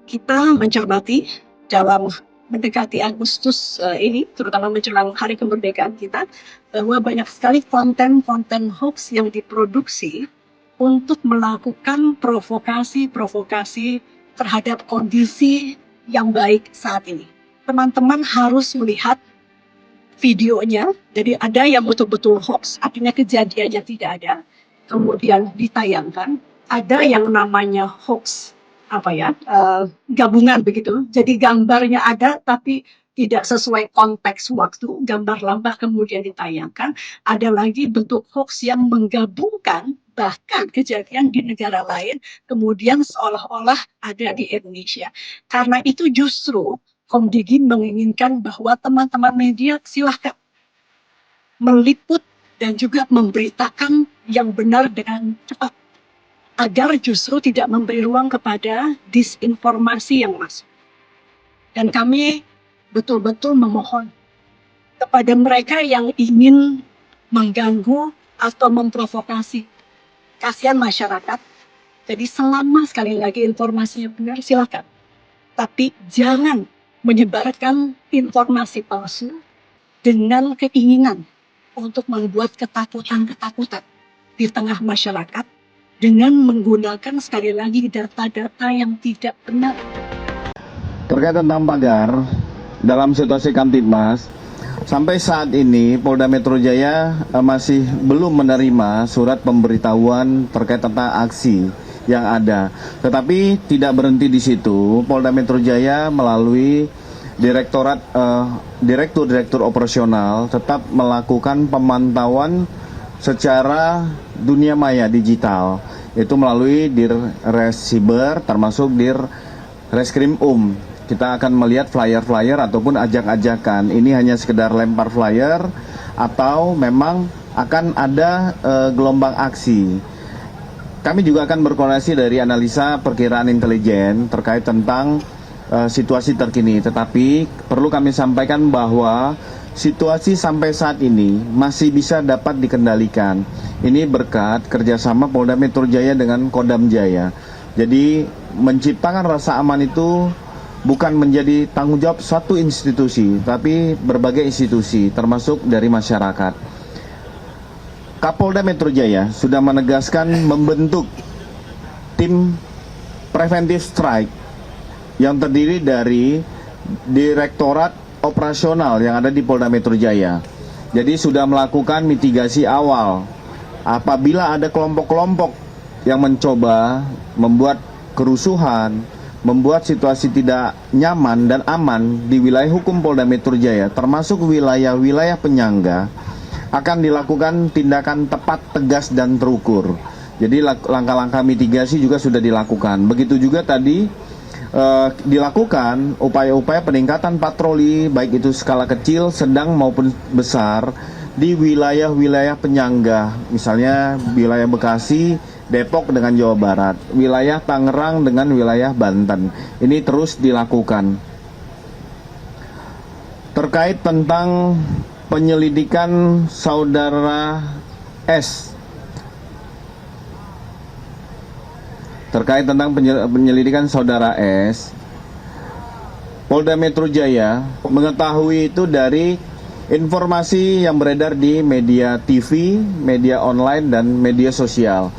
Kita mencermati dalam mendekati Agustus ini, terutama menjelang hari kemerdekaan kita, bahwa banyak sekali konten-konten hoax yang diproduksi untuk melakukan provokasi-provokasi terhadap kondisi yang baik saat ini. Teman-teman harus melihat videonya, jadi ada yang betul-betul hoax, artinya kejadiannya tidak ada, kemudian ditayangkan. Ada yang namanya hoax gabungan begitu. Jadi gambarnya ada tapi tidak sesuai konteks waktu, gambar lama kemudian ditayangkan. Ada lagi bentuk hoax yang menggabungkan bahkan kejadian di negara lain, kemudian seolah-olah ada di Indonesia. Karena itu justru Komdigi menginginkan bahwa teman-teman media silahkan meliput dan juga memberitakan yang benar dengan cepat, agar justru tidak memberi ruang kepada disinformasi yang masuk. Dan kami betul-betul memohon kepada mereka yang ingin mengganggu atau memprovokasi kasihan masyarakat. Jadi selama sekali lagi informasinya benar, silakan. Tapi jangan menyebarkan informasi palsu dengan keinginan untuk membuat ketakutan-ketakutan di tengah masyarakat dengan menggunakan sekali lagi data-data yang tidak benar. Terkait tentang pagar, dalam situasi Kamtibmas, sampai saat ini Polda Metro Jaya masih belum menerima surat pemberitahuan terkait tentang aksi yang ada. Tetapi tidak berhenti di situ, Polda Metro Jaya melalui Direktur Operasional tetap melakukan pemantauan secara dunia maya digital, itu melalui Dir-Res-Siber termasuk Dir-Reskrim Kita akan melihat flyer-flyer ataupun ajak-ajakan. Ini hanya sekedar lempar flyer atau memang akan ada gelombang aksi. Kami juga akan berkoordinasi dari analisa perkiraan intelijen terkait tentang situasi terkini. Tetapi perlu kami sampaikan bahwa situasi sampai saat ini masih bisa dapat dikendalikan. Ini berkat kerjasama Polda Metro Jaya dengan Kodam Jaya. Jadi menciptakan rasa aman itu bukan menjadi tanggung jawab satu institusi, tapi berbagai institusi, termasuk dari masyarakat. Kapolda Metro Jaya sudah menegaskan membentuk tim preventive strike yang terdiri dari Direktorat Operasional yang ada di Polda Metro Jaya. Jadi sudah melakukan mitigasi awal. Apabila ada kelompok-kelompok yang mencoba membuat kerusuhan, membuat situasi tidak nyaman dan aman di wilayah hukum Polda Metro Jaya, termasuk wilayah-wilayah penyangga, akan dilakukan tindakan tepat, tegas, dan terukur. Jadi langkah-langkah mitigasi juga sudah dilakukan. Begitu juga tadi dilakukan upaya-upaya peningkatan patroli, baik itu skala kecil, sedang maupun besar, di wilayah-wilayah penyangga, misalnya wilayah Bekasi, Depok dengan Jawa Barat, wilayah Tangerang dengan wilayah Banten. Ini terus dilakukan. Terkait tentang penyelidikan saudara S. Terkait tentang penyelidikan saudara S, Polda Metro Jaya mengetahui itu dari informasi yang beredar di media TV, media online, dan media sosial.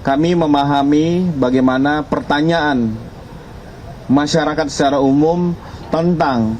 Kami memahami bagaimana pertanyaan masyarakat secara umum tentang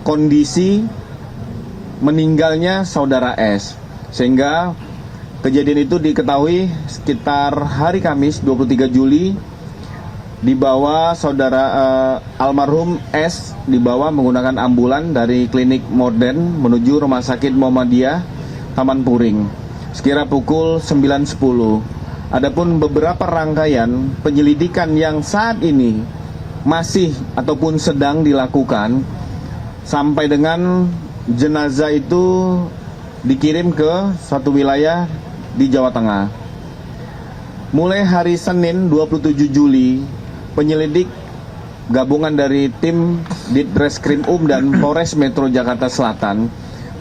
kondisi meninggalnya saudara S, sehingga kejadian itu diketahui sekitar hari Kamis 23 Juli, dibawa saudara almarhum S dibawa menggunakan ambulan dari klinik modern menuju Rumah Sakit Muhammadiyah Taman Puring sekira pukul 9.10. Adapun beberapa rangkaian penyelidikan yang saat ini masih ataupun sedang dilakukan sampai dengan jenazah itu dikirim ke suatu wilayah di Jawa Tengah. Mulai hari Senin 27 Juli, penyelidik gabungan dari tim Ditreskrim dan Polres Metro Jakarta Selatan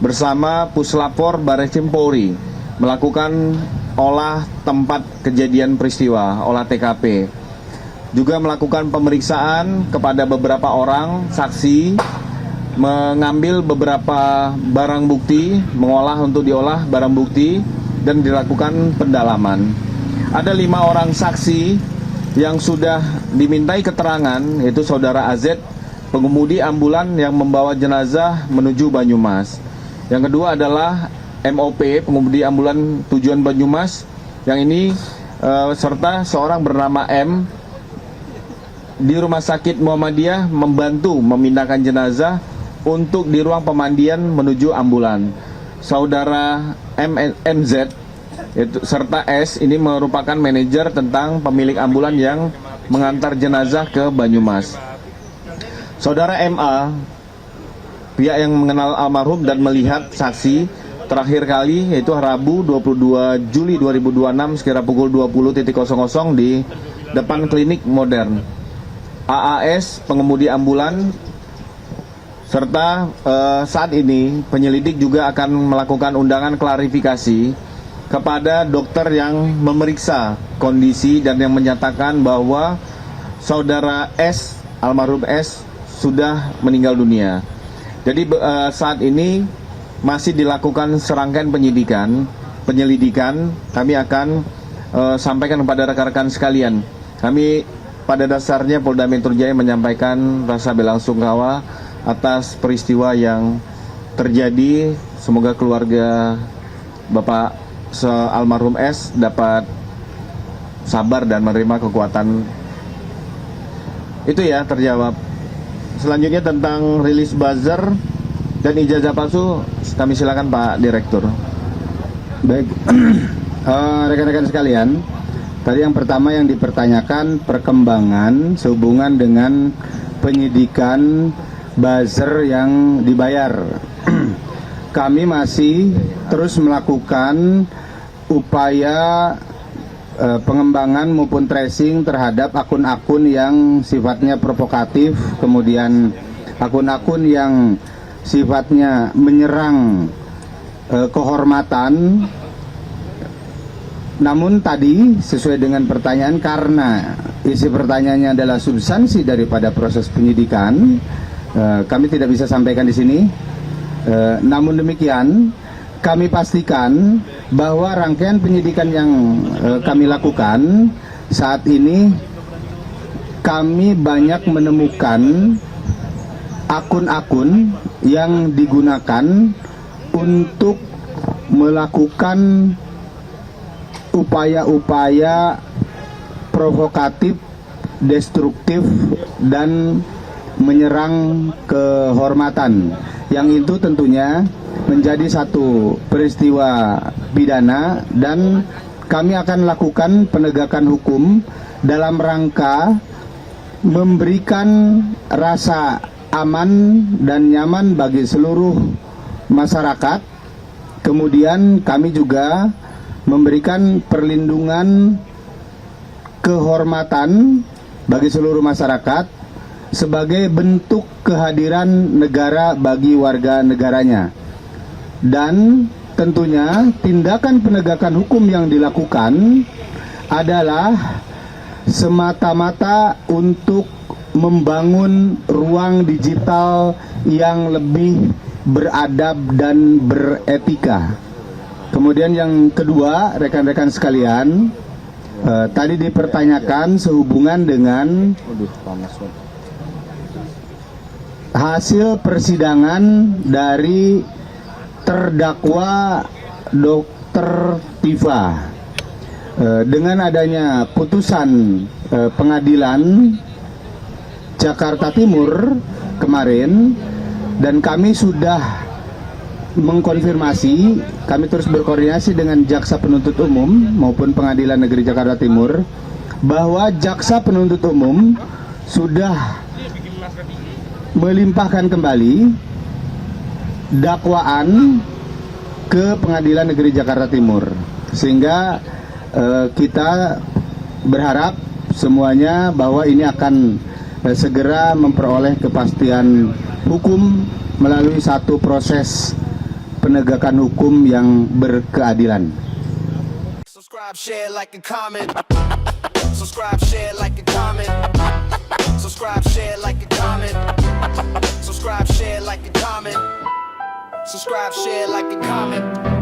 bersama Puslapor Barreskrim Polri melakukan olah tempat kejadian peristiwa, olah TKP. juga melakukan pemeriksaan kepada beberapa orang saksi, mengambil beberapa barang bukti, mengolah untuk diolah barang bukti, dan dilakukan pendalaman. Ada 5 orang saksi yang sudah dimintai keterangan, yaitu saudara AZ, pengemudi ambulan yang membawa jenazah menuju Banyumas. Yang kedua adalah MOP, pengemudi ambulan tujuan Banyumas, yang ini serta seorang bernama M di Rumah Sakit Muhammadiyah membantu memindahkan jenazah untuk di ruang pemandian menuju ambulan. Saudara MZ serta S ini merupakan manajer tentang pemilik ambulan yang mengantar jenazah ke Banyumas. Saudara MA, pihak yang mengenal almarhum dan melihat saksi terakhir kali, yaitu Rabu 22 Juli 2026 sekira pukul 20.00 di depan klinik modern. AAS, pengemudi ambulan, serta saat ini penyelidik juga akan melakukan undangan klarifikasi kepada dokter yang memeriksa kondisi dan yang menyatakan bahwa saudara S, almarhum S, sudah meninggal dunia. Jadi saat ini masih dilakukan serangkaian penyelidikan. Kami akan sampaikan kepada rekan-rekan sekalian. Kami pada dasarnya Polda Metro Jaya menyampaikan rasa belasungkawa atas peristiwa yang terjadi. Semoga keluarga Bapak almarhum S dapat sabar dan menerima kekuatan. Itu ya, terjawab. Selanjutnya tentang rilis buzzer dan ijazah palsu, kami silakan Pak Direktur. Baik, rekan-rekan sekalian, tadi yang pertama yang dipertanyakan perkembangan sehubungan dengan penyidikan buzzer yang dibayar. Kami masih terus melakukan upaya pengembangan maupun tracing terhadap akun-akun yang sifatnya provokatif, kemudian akun-akun yang sifatnya menyerang kehormatan. Namun tadi sesuai dengan pertanyaan, karena isi pertanyaannya adalah substansi daripada proses penyidikan, kami tidak bisa sampaikan di sini. Namun demikian, kami pastikan bahwa rangkaian penyidikan yang kami lakukan saat ini, kami banyak menemukan akun-akun yang digunakan untuk melakukan upaya-upaya provokatif, destruktif, dan menyerang kehormatan. Yang itu tentunya menjadi satu peristiwa pidana, dan kami akan lakukan penegakan hukum dalam rangka memberikan rasa aman dan nyaman bagi seluruh masyarakat. Kemudian kami juga memberikan perlindungan kehormatan bagi seluruh masyarakat sebagai bentuk kehadiran negara bagi warga negaranya. Dan tentunya tindakan penegakan hukum yang dilakukan adalah semata-mata untuk membangun ruang digital yang lebih beradab dan beretika. Kemudian yang kedua, rekan-rekan sekalian, tadi dipertanyakan sehubungan dengan hasil persidangan dari terdakwa Dr. Tifa. Dengan adanya putusan pengadilan Jakarta Timur kemarin, dan kami sudah mengkonfirmasi, kami terus berkoordinasi dengan Jaksa Penuntut Umum maupun Pengadilan Negeri Jakarta Timur, bahwa Jaksa Penuntut Umum sudah melimpahkan kembali dakwaan ke Pengadilan Negeri Jakarta Timur, sehingga kita berharap semuanya bahwa ini akan segera memperoleh kepastian hukum melalui satu proses penegakan hukum yang berkeadilan. Subscribe, share, like, and comment. Subscribe, share, like, and comment. Subscribe, share, like, and comment.